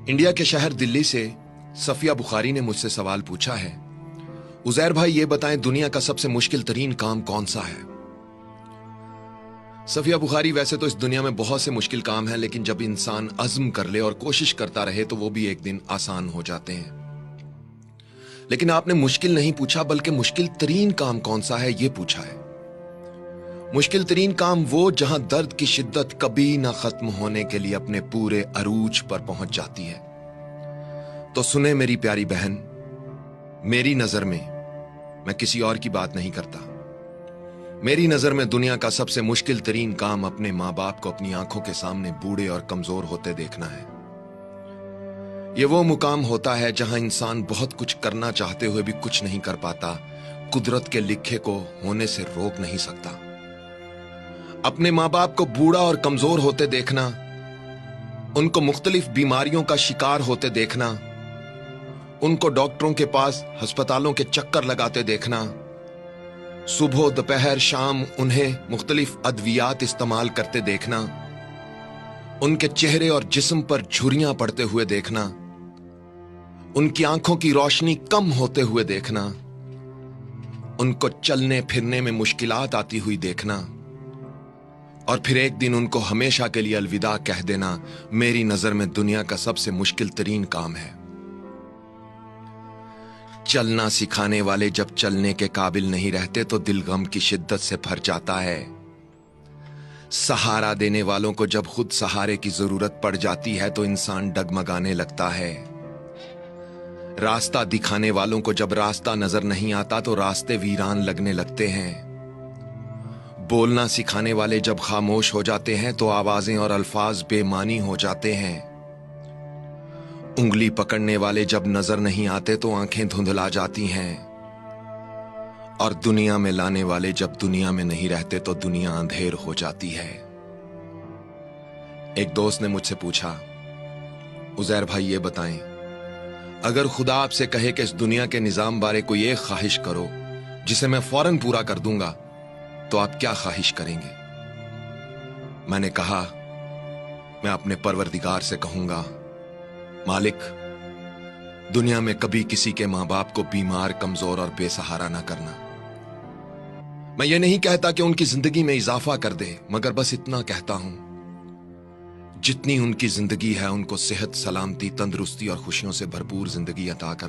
India के शहर दिल्ली से सफिया बुखारी ने मुझसे सवाल पूछा है, उजैर भाई ये बताएं दुनिया का सबसे मुश्किल तरीन काम कौन सा है। सफिया बुखारी, वैसे तो इस दुनिया में बहुत से मुश्किल काम हैं, लेकिन जब इंसान अज़्म कर ले और कोशिश करता रहे तो वो भी एक दिन आसान हो जाते हैं। लेकिन आपने मुश्किल नहीं पूछा, बल्कि मुश्किल तरीन काम कौन सा है ये पूछा है। मुश्किल तरीन काम वो जहां दर्द की शिद्दत कभी ना खत्म होने के लिए अपने पूरे अरूज पर पहुंच जाती है। तो सुने मेरी प्यारी बहन, मेरी नजर में, मैं किसी और की बात नहीं करता, मेरी नजर में दुनिया का सबसे मुश्किल तरीन काम अपने मां बाप को अपनी आंखों के सामने बूढ़े और कमजोर होते देखना है। यह वो मुकाम होता है जहां इंसान बहुत कुछ करना चाहते हुए भी कुछ नहीं कर पाता, कुदरत के लिखे को होने से रोक नहीं सकता। अपने मां बाप को बूढ़ा और कमजोर होते देखना, उनको मुख्तलिफ बीमारियों का शिकार होते देखना, उनको डॉक्टरों के पास अस्पतालों के चक्कर लगाते देखना, सुबह दोपहर शाम उन्हें मुख्तलिफ अद्वियात इस्तेमाल करते देखना, उनके चेहरे और जिस्म पर झुर्रियां पड़ते हुए देखना, उनकी आंखों की रोशनी कम होते हुए देखना, उनको चलने फिरने में मुश्किलात आती हुई देखना, और फिर एक दिन उनको हमेशा के लिए अलविदा कह देना, मेरी नजर में दुनिया का सबसे मुश्किल तरीन काम है। चलना सिखाने वाले जब चलने के काबिल नहीं रहते तो दिल गम की शिद्दत से भर जाता है। सहारा देने वालों को जब खुद सहारे की जरूरत पड़ जाती है तो इंसान डगमगाने लगता है। रास्ता दिखाने वालों को जब रास्ता नजर नहीं आता तो रास्ते वीरान लगने लगते हैं। बोलना सिखाने वाले जब खामोश हो जाते हैं तो आवाजें और अल्फाज बेमानी हो जाते हैं। उंगली पकड़ने वाले जब नजर नहीं आते तो आंखें धुंधला जाती हैं। और दुनिया में लाने वाले जब दुनिया में नहीं रहते तो दुनिया अंधेर हो जाती है। एक दोस्त ने मुझसे पूछा, उजैर भाई ये बताएं, अगर खुदा आपसे कहे कि इस दुनिया के निजाम बारे कोई एक ख्वाहिश करो जिसे मैं फौरन पूरा कर दूंगा, तो आप क्या ख्वाहिश करेंगे? मैंने कहा, मैं अपने परवरदिगार से कहूंगा, मालिक, दुनिया में कभी किसी के मां बाप को बीमार, कमजोर और बेसहारा ना करना। मैं ये नहीं कहता कि उनकी जिंदगी में इजाफा कर दे, मगर बस इतना कहता हूं, जितनी उनकी जिंदगी है उनको सेहत, सलामती, तंदुरुस्ती और खुशियों से भरपूर जिंदगी अता करना।